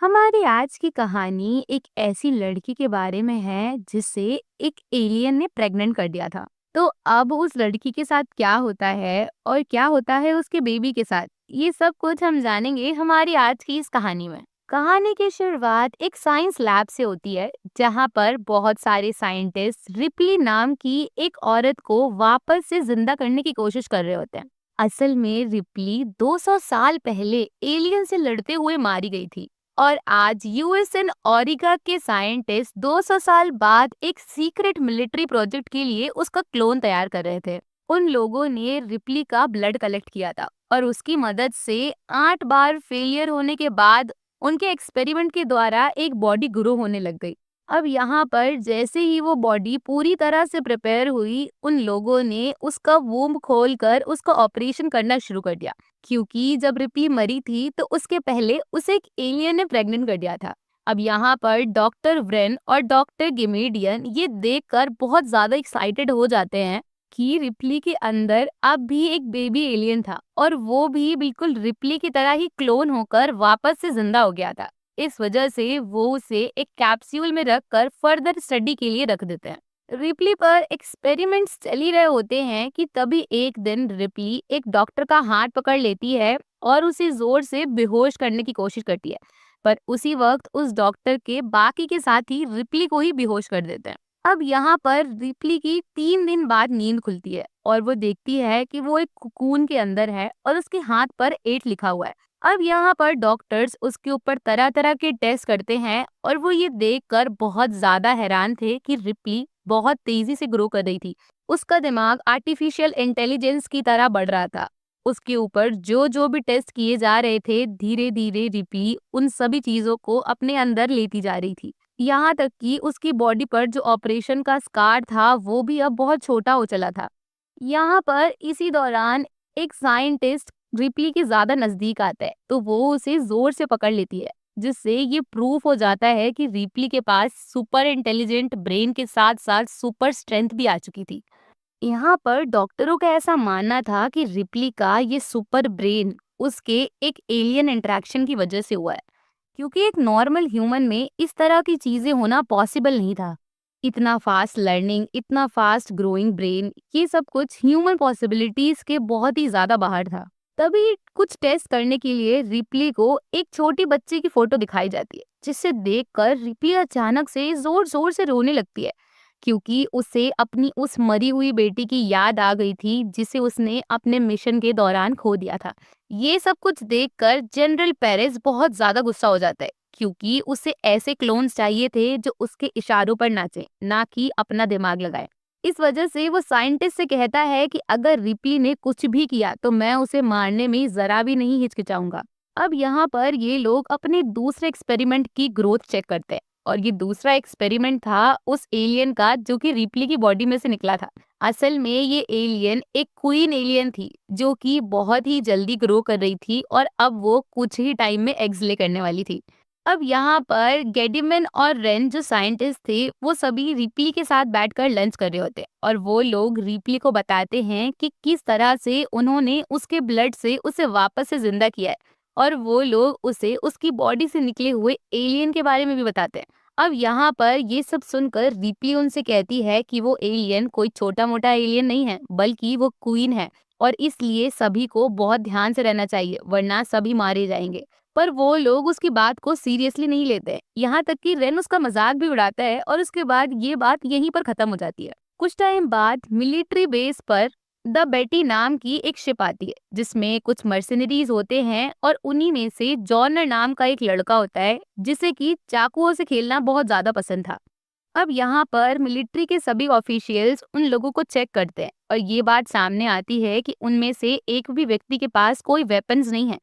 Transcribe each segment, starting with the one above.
हमारी आज की कहानी एक ऐसी लड़की के बारे में है जिसे एक एलियन ने प्रेग्नेंट कर दिया था। तो अब उस लड़की के साथ क्या होता है और क्या होता है उसके बेबी के साथ, ये सब कुछ हम जानेंगे हमारी आज की इस कहानी में। कहानी की शुरुआत एक साइंस लैब से होती है, जहाँ पर बहुत सारे साइंटिस्ट रिप्ली नाम की एक औरत को वापस से जिंदा करने की कोशिश कर रहे होते हैं। असल में रिप्ली 200 साल पहले एलियन से लड़ते हुए मारी गई थी, और आज यूएस एंड ओरिगा के साइंटिस्ट 200 साल बाद एक सीक्रेट मिलिट्री प्रोजेक्ट के लिए उसका क्लोन तैयार कर रहे थे। उन लोगों ने रिप्ली का ब्लड कलेक्ट किया था और उसकी मदद से 8 बार फेलियर होने के बाद उनके एक्सपेरिमेंट के द्वारा एक बॉडी ग्रो होने लग गई। अब यहाँ पर जैसे ही वो बॉडी पूरी तरह से प्रिपेयर हुई, उन लोगों ने उसका वूम्ब खोलकर उसका ऑपरेशन करना शुरू कर दिया, क्योंकि जब रिप्ली मरी थी तो उसके पहले उसे एक एलियन ने प्रेग्नेंट कर दिया था। अब यहाँ पर डॉक्टर व्रेन और डॉक्टर गिमेडियन ये देखकर बहुत ज्यादा एक्साइटेड हो जाते हैं कि रिप्ली के अंदर अब भी एक बेबी एलियन था, और वो भी बिल्कुल रिप्ली की तरह ही क्लोन होकर वापस से जिंदा हो गया था। इस वजह से वो उसे एक कैप्सूल में रखकर फर्दर स्टडी के लिए रख देते हैं। रिप्ली पर एक्सपेरिमेंट्स चल ही रहे होते हैं कि तभी एक दिन रिप्ली एक डॉक्टर का हाथ पकड़ लेती है और उसे जोर से बेहोश करने की कोशिश करती है। पर उसी वक्त उस डॉक्टर के बाकी के साथी रिप्ली को ही बेहोश कर देते हैं। अब यहाँ पर रिप्ली की 3 दिन बाद नींद खुलती है और वो देखती है कि वो एक कुकून के अंदर है और उसके हाथ पर 8 लिखा हुआ है। अब यहाँ पर डॉक्टर्स उसके ऊपर तरह तरह के टेस्ट करते हैं, और वो ये देखकर बहुत ज्यादा हैरान थे कि रिप्ली बहुत तेजी से ग्रो कर रही थी। उसका दिमाग आर्टिफिशियल इंटेलिजेंस की तरह बढ़ रहा था। उसके ऊपर जो जो भी टेस्ट किए जा रहे थे, धीरे धीरे रिप्ली उन सभी चीजों को अपने अंदर लेती जा रही थी। यहाँ तक कि उसकी बॉडी पर जो ऑपरेशन का स्कार था वो भी अब बहुत छोटा हो चला था। यहाँ पर इसी दौरान एक साइंटिस्ट रिप्ली के ज्यादा नजदीक आता है, तो वो उसे जोर से पकड़ लेती है, जिससे ये प्रूफ हो जाता है कि रिप्ली के पास सुपर इंटेलिजेंट ब्रेन के साथ साथ सुपर स्ट्रेंथ भी आ चुकी थी। यहाँ पर डॉक्टरों का ऐसा मानना था कि रिप्ली का ये सुपर ब्रेन उसके एक एलियन इंटरेक्शन की वजह से हुआ है, क्योंकि एक नॉर्मल ह्यूमन में इस तरह की चीजें होना पॉसिबल नहीं था। इतना फास्ट लर्निंग, इतना फास्ट ग्रोइंग ब्रेन, ये सब कुछ ह्यूमन पॉसिबिलिटीज के बहुत ही ज्यादा बाहर था। तभी कुछ टेस्ट करने के लिए रिप्ली को एक छोटी बच्ची की फोटो दिखाई जाती है, जिसे देखकर रिप्ली अचानक से जोर जोर से रोने लगती है, क्योंकि उसे अपनी उस मरी हुई बेटी की याद आ गई थी जिसे उसने अपने मिशन के दौरान खो दिया था। ये सब कुछ देखकर जनरल पेरेस बहुत ज्यादा गुस्सा हो जाता है, क्योंकि उसे ऐसे क्लोन्स चाहिए थे जो उसके इशारों पर नाचे, ना कि अपना दिमाग लगाए। इस वजह से वो साइंटिस्ट से कहता है कि अगर रिप्ली ने कुछ भी किया तो मैं उसे मारने में जरा भी नहीं हिचकिचाऊंगा। अब यहाँ पर ये लोग अपने दूसरे एक्सपेरिमेंट की ग्रोथ चेक करते हैं, और ये दूसरा एक्सपेरिमेंट था उस एलियन का जो कि रिप्ली की बॉडी में से निकला था। असल में ये एलियन एक क्वीन एलियन थी, जो कि बहुत ही जल्दी ग्रो कर रही थी, और अब वो कुछ ही टाइम में एग्स ले करने वाली थी। अब यहाँ पर गेडिमन और रेन जो साइंटिस्ट थे, वो सभी रिप्ली के साथ बैठकर लंच कर रहे होते हैं, और वो लोग रिप्ली को बताते हैं कि किस तरह से उन्होंने उसके ब्लड से उसे वापस से जिंदा किया है, और वो लोग उसे उसकी बॉडी से निकले हुए एलियन के बारे में भी बताते हैं। अब यहाँ पर ये सब सुनकर रिप्ली उनसे कहती है कि वो एलियन कोई छोटा मोटा एलियन नहीं है, बल्कि वो क्वीन है, और इसलिए सभी को बहुत ध्यान से रहना चाहिए, वरना सभी मारे जाएंगे। पर वो लोग उसकी बात को सीरियसली नहीं लेते हैं। यहाँ तक कि रेन उसका मजाक भी उड़ाता है, और उसके बाद ये बात यहीं पर खत्म हो जाती है। कुछ टाइम बाद मिलिट्री बेस पर द बेटी नाम की एक शिप आती है, जिसमें कुछ मर्सिनरीज होते हैं, और उन्हीं में से जॉनर नाम का एक लड़का होता है, जिसे कि चाकुओं से खेलना बहुत ज्यादा पसंद था। अब यहाँ पर मिलिट्री के सभी ऑफिशियल्स उन लोगों को चेक करते हैं, और ये बात सामने आती है कि उनमें से एक भी व्यक्ति के पास कोई वेपन्स नहीं है।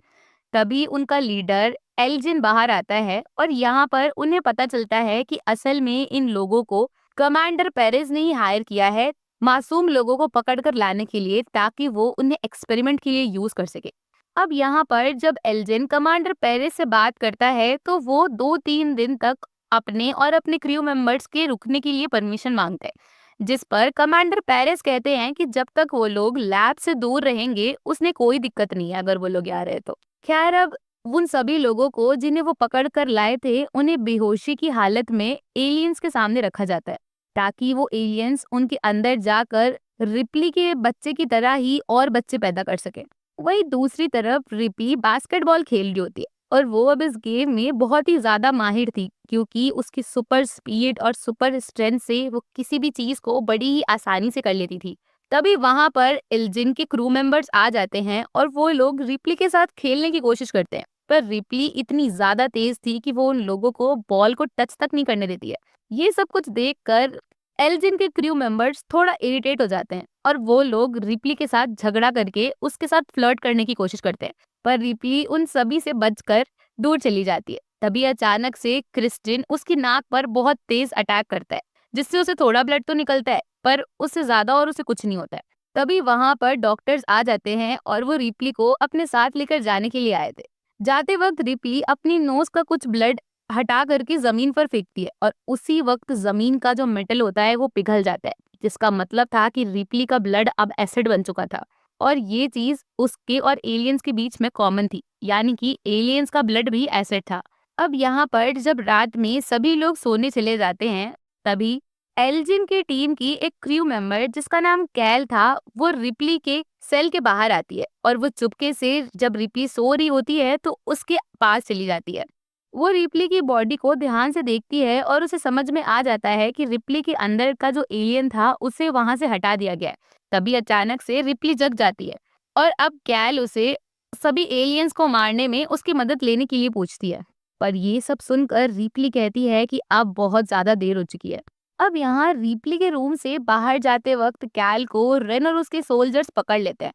तभी उनका लीडर एल्जिन बाहर आता है, और यहाँ पर उन्हें पता चलता है कि असल में इन लोगों को कमांडर पेरेस ने ही हायर किया है, मासूम लोगों को पकड़कर लाने के लिए, ताकि वो उन्हें एक्सपेरिमेंट के लिए यूज कर सके। अब यहाँ पर जब एल्जिन कमांडर पेरेस से बात करता है, तो वो 2-3 दिन तक अपने और अपने क्रू मेंबर्स के रुकने के लिए परमिशन मांगते हैं, जिस पर कमांडर पेरेस कहते हैं कि जब तक वो लोग लैब से दूर रहेंगे उसने कोई दिक्कत नहीं है अगर वो लोग आ रहे तो। खैर, अब उन सभी लोगों को जिन्हें वो पकड़ कर लाए थे, उन्हें बेहोशी की हालत में एलियंस के सामने रखा जाता है, ताकि वो एलियंस उनके अंदर जाकर रिप्ली के बच्चे की तरह ही और बच्चे पैदा कर सके। वहीं दूसरी तरफ रिप्ली बास्केटबॉल खेल रही होती है, और वो अब इस गेम में बहुत ही ज्यादा माहिर थी, क्योंकि उसकी सुपर स्पीड और सुपर स्ट्रेंथ से वो किसी भी चीज को बड़ी ही आसानी से कर लेती थी। तभी वहां पर एल्जिन के क्रू मेंबर्स आ जाते हैं और वो लोग रिप्ली के साथ खेलने की कोशिश करते हैं, पर रिप्ली इतनी ज्यादा तेज थी कि वो उन लोगों को बॉल को टच तक नहीं करने देती है। ये सब कुछ देखकर एल्जिन के क्रू मेंबर्स थोड़ा इरिटेट हो जाते हैं, और वो लोग रिप्ली के साथ झगड़ा करके उसके साथ फ्लर्ट करने की कोशिश करते हैं, पर रिप्ली उन सभी से बचकर दूर चली जाती है। तभी अचानक से क्रिस्टिन उसकी नाक पर बहुत तेज अटैक करता है, जिससे उसे थोड़ा ब्लड तो निकलता है, पर उससे ज्यादा और उसे कुछ नहीं होता है। तभी वहां पर डॉक्टर्स आ जाते हैं और वो रिप्ली को अपने साथ लेकर जाने के लिए आए थे। जाते वक्त रिप्ली अपनी नोज का कुछ ब्लड हटा करके जमीन पर फेंकती है, और उसी वक्त जमीन का जो मेटल होता है वो पिघल जाता है, जिसका मतलब था कि रिप्ली का ब्लड अब एसिड बन चुका था। और ये चीज उसके और एलियंस के बीच में कॉमन थी, यानी कि एलियंस का ब्लड भी एसिड था। अब यहाँ पर जब रात में सभी लोग सोने चले जाते हैं, तभी एल्जिन की टीम की एक क्रू मेंबर जिसका नाम कैल था, वो रिप्ली के सेल के बाहर आती है, और वो चुपके से जब रिप्ली सो रही होती है तो उसके पास चली जाती है। वो रिप्ली की बॉडी को ध्यान से देखती है और उसे समझ में आ जाता है कि रिप्ली के अंदर का जो एलियन था उसे वहां से हटा दिया गया है। तभी अचानक से रिप्ली जग जाती है, और अब कैल उसे सभी एलियंस को मारने में उसकी मदद लेने के लिए पूछती है। पर ये सब सुनकर रिप्ली कहती है कि अब बहुत ज्यादा देर हो चुकी है। अब यहाँ रिप्ली के रूम से बाहर जाते वक्त कैल को रेन और उसके सोल्जर्स पकड़ लेते हैं,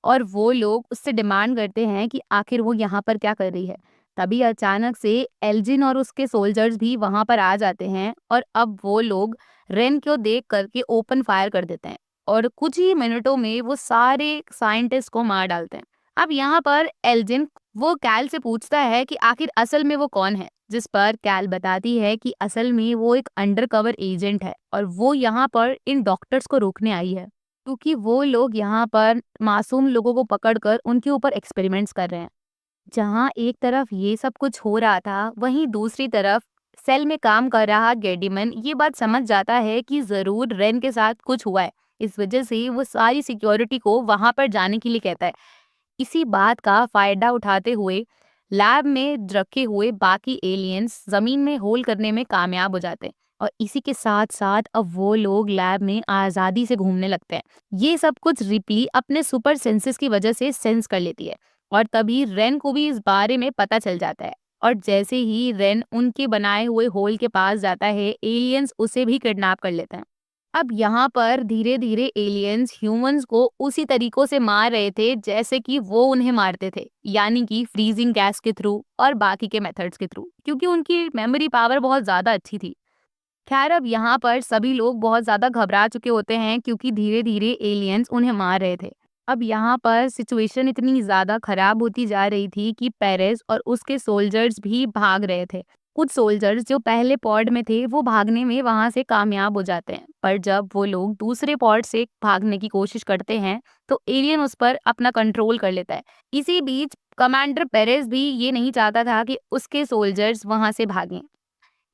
और वो लोग उससे डिमांड करते हैं कि आखिर वो यहाँ पर क्या कर रही है। तभी अचानक से एल्जिन और उसके सोल्जर्स भी वहां पर आ जाते हैं, और अब वो लोग रेन को देख करके ओपन फायर कर देते हैं, और कुछ ही मिनटों में वो सारे साइंटिस्ट को मार डालते हैं। अब यहाँ पर एल्जिन वो कैल से पूछता है कि आखिर असल में वो कौन है, जिस पर कैल बताती है कि असल में वो एक अंडरकवर एजेंट है, और वो यहाँ पर इन डॉक्टर्स को रोकने आई है, क्योंकि वो लोग यहाँ पर मासूम लोगों को पकड़कर उनके ऊपर एक्सपेरिमेंट्स कर रहे हैं। जहाँ एक तरफ ये सब कुछ हो रहा था, वहीं दूसरी तरफ सेल में काम कर रहा गेडीमन ये बात समझ जाता है कि जरूर रेन के साथ कुछ हुआ है। इस वजह से वो सारी सिक्योरिटी को वहां पर जाने के लिए कहता है। इसी बात का फायदा उठाते हुए लैब में रखे हुए बाकी एलियंस जमीन में होल करने में कामयाब हो जाते हैं, और इसी के साथ साथ अब वो लोग लैब में आजादी से घूमने लगते हैं। ये सब कुछ रिप्ली अपने सुपर सेंसेस की वजह से सेंस कर लेती है, और तभी रेन को भी इस बारे में पता चल जाता है। और जैसे ही रेन उनके बनाए हुए होल के पास जाता है, एलियंस उसे भी किडनैप कर लेते हैं। अब यहाँ पर धीरे धीरे एलियंस ह्यूमंस को उसी तरीकों से मार रहे थे जैसे कि वो उन्हें मारते थे, यानी कि फ्रीजिंग गैस के थ्रू और बाकी के मेथड्स के थ्रू, क्योंकि उनकी मेमोरी पावर बहुत ज्यादा अच्छी थी। खैर, अब यहाँ पर सभी लोग बहुत ज्यादा घबरा चुके होते हैं, क्योंकि धीरे धीरे एलियंस उन्हें मार रहे थे। अब यहाँ पर सिचुएशन इतनी ज्यादा खराब होती जा रही थी कि पेरेस और उसके सोल्जर्स भी भाग रहे थे। कुछ सोल्जर्स जो पहले पॉड में थे वो भागने में वहां से कामयाब हो जाते हैं, पर जब वो लोग दूसरे पॉड से भागने की कोशिश करते हैं तो एलियन उस पर अपना कंट्रोल कर लेता है। इसी बीच कमांडर पेरेस भी ये नहीं चाहता था कि उसके सोल्जर्स वहां से भागें।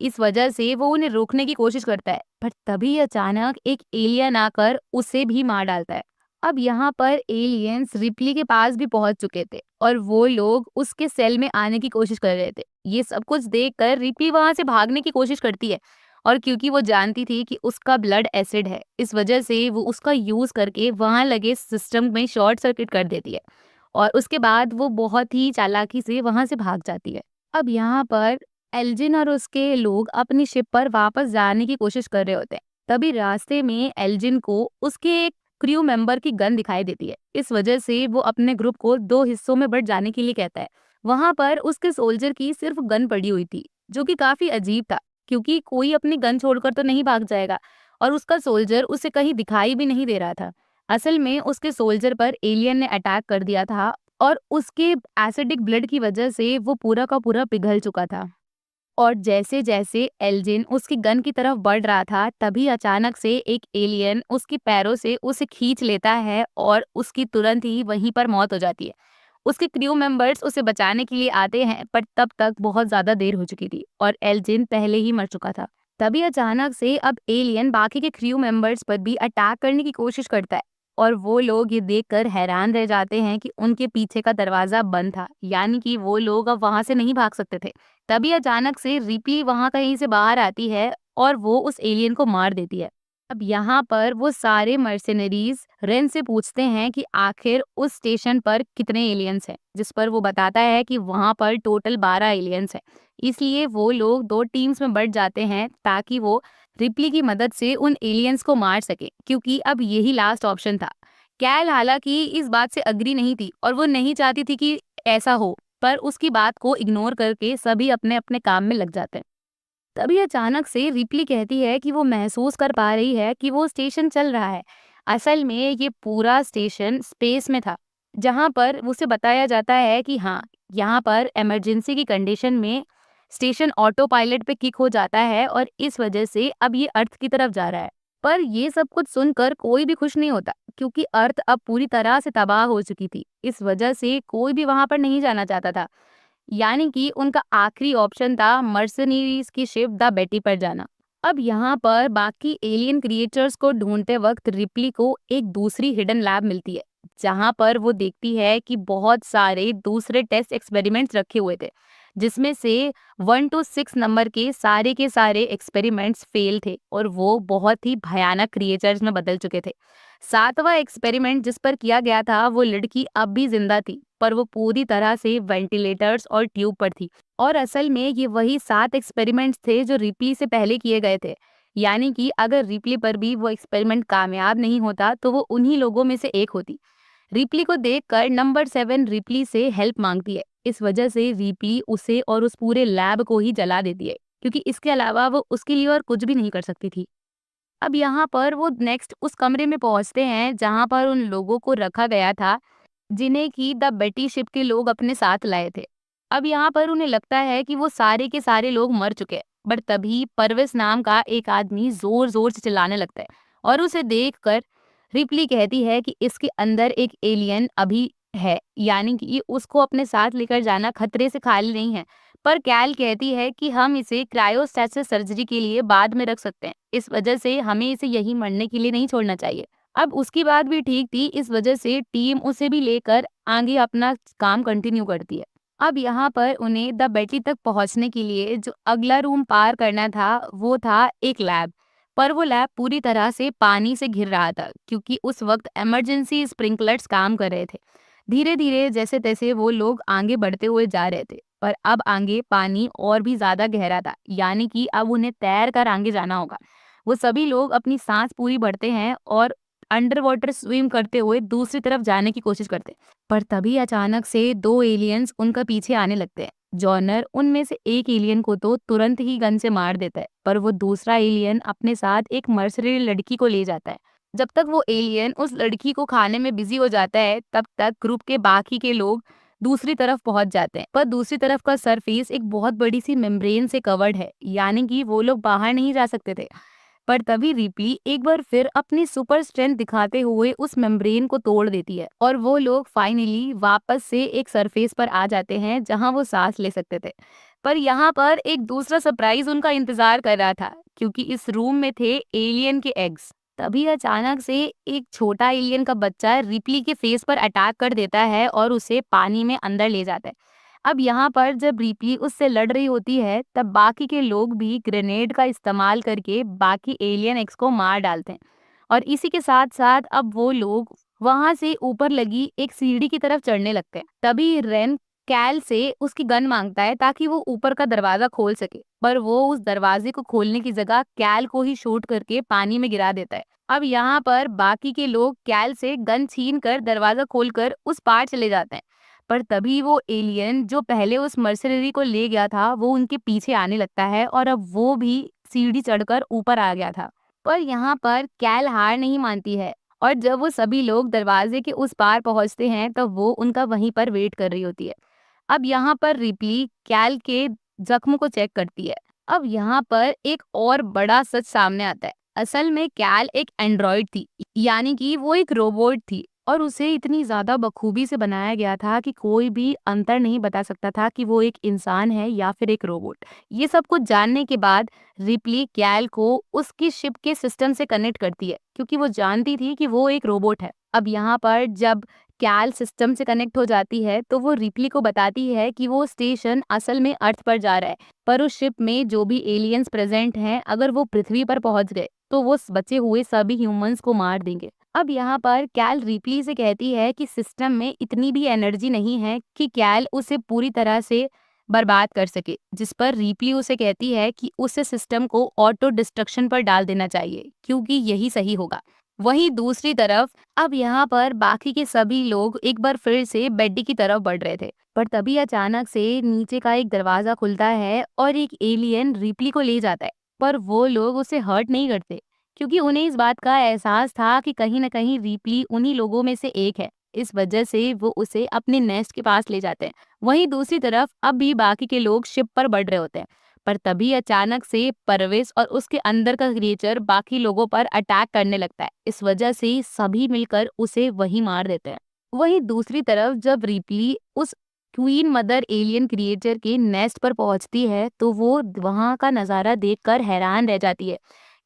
इस वजह से वो उन्हें रोकने की कोशिश करता है, पर तभी अचानक एक एलियन आकर उसे भी मार डालता है। अब यहाँ पर एलियंस रिप्ली के पास भी पहुंच चुके थे, और वो लोग उसके सेल में आने की कोशिश कर रहे थे। ये सब कुछ देखकर रिप्ली वहां से भागने की कोशिश करती है, और क्योंकि वो जानती थी कि उसका ब्लड एसिड है, इस वजह से वो उसका यूज करके वहां लगे सिस्टम में शॉर्ट सर्किट कर देती है, और उसके बाद वो बहुत ही चालाकी से वहां से भाग जाती है। अब यहाँ पर एल्जिन और उसके लोग अपनी शिप पर वापस जाने की कोशिश कर रहे होते हैं। तभी रास्ते में एल्जिन को उसके एक क्रू मेंबर की गन दिखाई देती है। इस वजह से वो अपने ग्रुप को दो हिस्सों में बंट जाने के लिए कहता है। वहां पर उसके सोल्जर की सिर्फ गन पड़ी हुई थी, जो कि काफी अजीब था, क्योंकि कोई अपनी गन छोड़कर तो नहीं भाग जाएगा, और उसका सोल्जर उसे कहीं दिखाई भी नहीं दे रहा था। असल में उसके सोल्जर पर एलियन ने अटैक कर दिया था, और उसके एसिडिक ब्लड की वजह से वो पूरा का पूरा पिघल चुका था। और जैसे जैसे एल्जिन उसकी गन की तरफ बढ़ रहा था, तभी अचानक से एक एलियन उसके पैरों से उसे खींच लेता है, और उसकी तुरंत ही वहीं पर मौत हो जाती है। उसके क्रू मेंबर्स उसे बचाने के लिए आते हैं, पर तब तक बहुत ज्यादा देर हो चुकी थी और एल्जिन पहले ही मर चुका था। तभी अचानक से अब एलियन बाकी के क्रू मेंबर्स पर भी अटैक करने की कोशिश करता है और वो लोग ये देखकर हैरान रह जाते हैं कि उनके पीछे का दरवाजा बंद था, यानी कि वो लोग अब वहां से नहीं भाग सकते थे। तभी अचानक से रिप्ली वहां कहीं से बाहर आती है और वो उस एलियन को मार देती है। अब यहाँ पर वो सारे मर्सिनरीज रेन से पूछते हैं कि आखिर उस स्टेशन पर कितने एलियंस हैं, जिस पर वो बताता है कि वहां पर टोटल 12 एलियंस हैं। इसलिए वो लोग दो टीम्स में बंट जाते हैं ताकि वो रिप्ली की मदद से उन एलियंस को मार सके, क्योंकि अब यही लास्ट ऑप्शन था। कैल हालांकि इस बात से अग्री नहीं थी और वो नहीं चाहती थी कि ऐसा हो, पर उसकी बात को इग्नोर करके सभी अपने अपने काम में लग जाते हैं। तभी अचानक से रिप्ली कहती है कि वो महसूस कर पा रही है कि वो स्टेशन चल रहा है। असल में ये पूरा स्टेशन स्पेस में था, जहां पर उसे बताया जाता है कि हाँ, यहाँ पर इमरजेंसी की कंडीशन में स्टेशन ऑटो पायलट पे किक हो जाता है और इस वजह से अब ये अर्थ की तरफ जा रहा है। पर ये सब कुछ सुनकर कोई भी खुश नहीं होता, क्योंकि अर्थ अब पूरी तरह से तबाह हो चुकी थी। इस वजह से कोई भी वहां पर नहीं जाना चाहता था, यानी कि उनका आखिरी ऑप्शन था मर्सनरीज की शिप द बेटी पर जाना। अब यहाँ पर बाकी एलियन क्रिएचर्स को ढूंढते वक्त रिप्ली को एक दूसरी हिडन लैब मिलती है, जहाँ पर वो देखती है कि बहुत सारे दूसरे टेस्ट एक्सपेरिमेंट्स रखे हुए थे, जिसमें से 1 to 6 नंबर के सारे एक्सपेरिमेंट्स फेल थे और वो बहुत ही भयानक क्रिएचर्स में बदल चुके थे। सातवां एक्सपेरिमेंट जिस पर किया गया था, वो लड़की अब भी जिंदा थी, पर वो पूरी तरह से वेंटिलेटर्स और ट्यूब पर थी। और असल में ये वही 7 एक्सपेरिमेंट्स थे जो रिप्ली से पहले किए गए थे। यानी कि अगर रिप्ली पर भी वो एक्सपेरिमेंट कामयाब नहीं होता तो वो उन्हीं लोगों में से एक होती। रिप्ली को देखकर नंबर 7 रिप्ली से हेल्प मांगती है। इस वजह से रिप्ली उसे और उस पूरे लैब को ही जला देती है, क्योंकि इसके अलावा वो उसके लिए और कुछ भी नहीं कर सकती थी। अब यहाँ पर वो नेक्स्ट उस कमरे में पहुंचते हैं जहाँ पर उन लोगों को रखा गया था, जिन्हें की द बेटी शिप के लोग अपने साथ लाए थे। अब यहाँ पर उन्हें लगता है कि वो सारे के सारे लोग मर चुके हैं, बट तभी परवेज नाम का एक आदमी जोर जोर से चिल्लाने लगता है और उसे देखकर रिप्ली कहती है कि इसके अंदर एक एलियन अभी है, यानी कि उसको अपने साथ लेकर जाना खतरे से खाली नहीं है। पर कैल कहती है कि हम इसे क्रायोस्टैसिस सर्जरी के लिए बाद में रख सकते हैं, इस वजह से हमें इसे यहीं मरने के लिए नहीं छोड़ना चाहिए। अब उसकी बात भी ठीक थी, इस वजह से टीम उसे भी लेकर आगे अपना काम कंटिन्यू करती है। अब यहाँ पर उन्हें द बेटी तक पहुंचने के लिए जो अगला रूम पार करना था, वो था एक लैब। पर वो लैब पूरी तरह से पानी से घिर रहा था, क्योंकि उस वक्त इमरजेंसी स्प्रिंकलर्स काम कर रहे थे। धीरे धीरे जैसे तैसे वो लोग आगे बढ़ते हुए जा रहे थे, पर अब आगे पानी और भी ज्यादा गहरा था, यानी कि अब उन्हें तैर कर आगे जाना होगा। वो सभी लोग अपनी सांस पूरी भरते हैं और अंडर वाटर स्विम करते हुए दूसरी तरफ जाने की कोशिश करते हैं। पर तभी अचानक से दो एलियंस उनका पीछे आने लगते हैं। जॉनर उनमें से एक एलियन को तो तुरंत ही गन से मार देता है, पर वो दूसरा एलियन अपने साथ एक मर्सनरी लड़की को ले जाता है। जब तक वो एलियन उस लड़की को खाने में बिजी हो जाता है, तब तक ग्रुप के बाकी के लोग दूसरी तरफ पहुंच जाते हैं। पर दूसरी तरफ का सरफेस एक बहुत बड़ी सी मेम्ब्रेन से कवर्ड है, यानी कि वो लोग बाहर नहीं जा सकते थे। पर तभी रिप्ली एक बार फिर अपनी सुपर स्ट्रेंथ दिखाते हुए उस मेम्ब्रेन को तोड़ देती है और वो लोग फाइनली वापस से एक सरफेस पर आ जाते हैं जहां वो सांस ले सकते थे। पर यहाँ पर एक दूसरा सरप्राइज उनका इंतजार कर रहा था, क्योंकि इस रूम में थे एलियन के एग्स। तभी अचानक से एक छोटा एलियन का बच्चा रिप्ली के फेस पर अटैक कर देता है और उसे पानी में अंदर ले जाता है। अब यहाँ पर जब रिप्ली उससे लड़ रही होती है, तब बाकी के लोग भी ग्रेनेड का इस्तेमाल करके बाकी एलियन एक्स को मार डालते हैं और इसी के साथ साथ अब वो लोग वहां से ऊपर लगी एक सीढ़ी की तरफ चढ़ने लगते हैं। तभी रेन कैल से उसकी गन मांगता है ताकि वो ऊपर का दरवाजा खोल सके, पर वो उस दरवाजे को खोलने की जगह कैल को ही शूट करके पानी में गिरा देता है। अब यहाँ पर बाकी के लोग कैल से गन छीन कर दरवाजा खोलकर उस पार चले जाते हैं। पर तभी वो एलियन जो पहले उस मर्सनरी को ले गया था, वो उनके पीछे आने लगता है और अब वो भी सीढ़ी चढ़कर ऊपर आ गया था। पर यहाँ पर कैल हार नहीं मानती है और जब वो सभी लोग दरवाजे के उस पार पहुंचते हैं, तो वो उनका वहीं पर वेट कर रही होती है। अब यहाँ पर रिप्ली कैल के जख्म को चेक करती है। अब यहाँ पर एक और बड़ा सच सामने आता है। असल में कैल एक एंड्रॉइड थी, यानी कि वो एक रोबोट थी और उसे इतनी ज़्यादा बखूबी से बनाया गया था कि कोई भी अंतर नहीं बता सकता था कि वो एक इंसान है या फिर एक रोबोट। ये सब कुछ जानने के बाद रिप्ली कैल को उसकी शिप के सिस्टम से कनेक्ट करती है, क्योंकि वो जानती थी कि वो एक रोबोट है। अब यहाँ पर जब कैल सिस्टम से कनेक्ट हो जाती है तो वो रिप्ली को बताती है कि वो स्टेशन असल में अर्थ पर जा रहा है, पर उस शिप में जो भी एलियंस प्रेजेंट हैं, अगर वो पृथ्वी पर पहुंच गए तो वो बचे हुए सभी ह्यूमंस को मार देंगे। अब यहाँ पर कैल रिप्ली से कहती है कि सिस्टम में इतनी भी एनर्जी नहीं है कि कैल उसे पूरी तरह से बर्बाद कर सके, जिस पर रिप्ली उसे कहती है कि उसे सिस्टम को ऑटो डिस्ट्रक्शन पर डाल देना चाहिए, क्योंकि यही सही होगा। वहीं दूसरी तरफ अब यहाँ पर बाकी के सभी लोग एक बार फिर से बेड्डी की तरफ बढ़ रहे थे, पर तभी अचानक से नीचे का एक दरवाजा खुलता है और एक एलियन रिप्ली को ले जाता है। पर वो लोग उसे हर्ट नहीं करते, क्योंकि उन्हें इस बात का एहसास था कि कहीं न कहीं रिप्ली उन्हीं लोगों में से एक है। इस वजह से वो उसे अपने नेस्ट के पास ले जाते हैं। वहीं दूसरी तरफ अब भी बाकी के लोग शिप पर बढ़ रहे होते हैं। पर तभी अचानक से परवेज और उसके अंदर का क्रिएचर बाकी लोगों पर अटैक करने लगता है। इस वजह से सभी मिलकर उसे वहीं मार देते हैं। वहीं दूसरी तरफ जब रिप्ली उस क्वीन मदर एलियन क्रिएचर के नेस्ट पर पहुंचती है तो वो वहां का नजारा देखकर हैरान रह जाती है,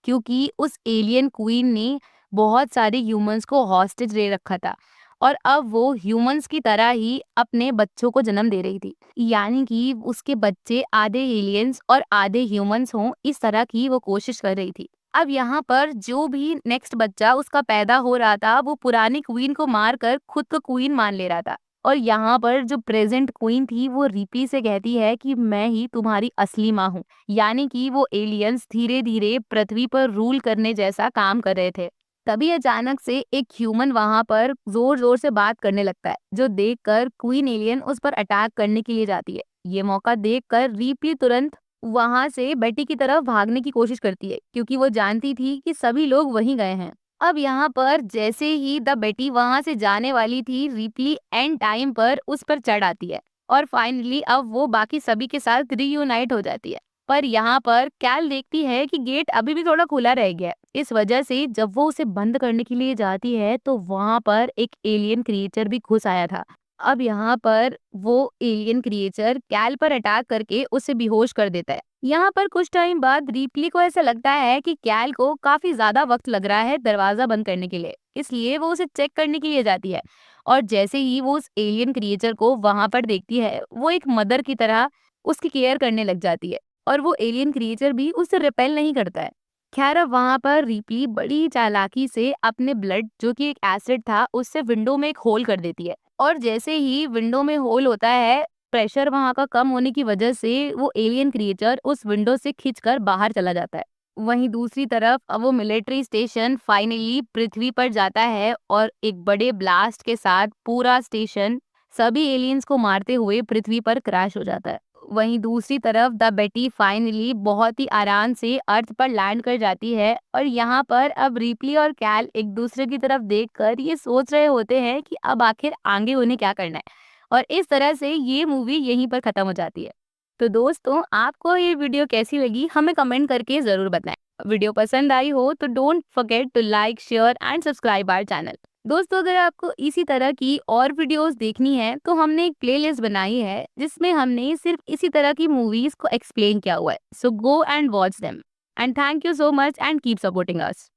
क्योंकि उस एलियन क्वीन ने बहुत सारे ह्यूमंस को हॉस्टेज ले रखा था और अब वो ह्यूमंस की तरह ही अपने बच्चों को जन्म दे रही थी। यानी कि उसके बच्चे आधे एलियंस और आधे ह्यूमंस हों, इस तरह की वो कोशिश कर रही थी। अब यहाँ पर जो भी नेक्स्ट बच्चा उसका पैदा हो रहा था वो पुरानी क्वीन को मारकर खुद को क्वीन मान ले रहा था। और यहाँ पर जो प्रेजेंट क्वीन थी वो रिप्ली से कहती है कि मैं ही तुम्हारी असली माँ हूँ। यानी कि वो एलियंस धीरे धीरे पृथ्वी पर रूल करने जैसा काम कर रहे थे। तभी अचानक से एक ह्यूमन वहां पर जोर जोर से बात करने लगता है, जो देखकर क्वीन एलियन उस पर अटैक करने के लिए जाती है। ये मौका देखकर रिप्ली तुरंत वहां से बेटी की तरफ भागने की कोशिश करती है, क्योंकि वो जानती थी कि सभी लोग वहीं गए हैं। अब यहाँ पर जैसे ही द बेटी वहां से जाने वाली थी, रिप्ली एंड टाइम पर उस पर चढ़ आती है और फाइनली अब वो बाकी सभी के साथ रीयूनाइट हो जाती है। पर यहाँ पर कैल देखती है कि गेट अभी भी थोड़ा खुला रह गया है। इस वजह से जब वो उसे बंद करने के लिए जाती है तो वहां पर एक एलियन क्रिएचर भी घुस आया था। अब यहाँ पर वो एलियन क्रिएचर कैल पर अटैक करके उसे बेहोश कर देता है। यहाँ पर कुछ टाइम बाद रिप्ली को ऐसा लगता है कि कैल को काफी ज्यादा वक्त लग रहा है दरवाजा बंद करने के लिए, इसलिए वो उसे चेक करने के लिए जाती है। और जैसे ही वो उस एलियन क्रिएचर को वहां पर देखती है, वो एक मदर की तरह उसकी केयर करने लग जाती है और वो एलियन क्रिएचर भी उससे रिपेल नहीं करता है। खैर अब वहां पर रिप्ली बड़ी चालाकी से अपने ब्लड, जो कि एक एसिड था, उससे विंडो में एक होल कर देती है और जैसे ही विंडो में होल होता है, प्रेशर वहां का कम होने की वजह से वो एलियन क्रिएचर उस विंडो से खींचकर बाहर चला जाता है। वहीं दूसरी तरफ अब वो मिलिट्री स्टेशन फाइनली पृथ्वी पर जाता है और एक बड़े ब्लास्ट के साथ पूरा स्टेशन सभी एलियंस को मारते हुए पृथ्वी पर क्रैश हो जाता है। वहीं दूसरी तरफ द बेटी फाइनली बहुत ही आराम से अर्थ पर लैंड कर जाती है और यहाँ पर अब रिप्ली और कैल एक दूसरे की तरफ देखकर ये सोच रहे होते हैं कि अब आखिर आगे उन्हें क्या करना है। और इस तरह से ये मूवी यहीं पर खत्म हो जाती है। तो दोस्तों, आपको ये वीडियो कैसी लगी हमें कमेंट करके जरूर बताएं। वीडियो पसंद आई हो तो don't forget to like, share and subscribe our channel. दोस्तों, अगर आपको इसी तरह की और वीडियोस देखनी है तो हमने एक प्लेलिस्ट बनाई है जिसमें हमने सिर्फ इसी तरह की मूवीज को एक्सप्लेन किया हुआ है। So go and watch them. And thank you so much and keep supporting us.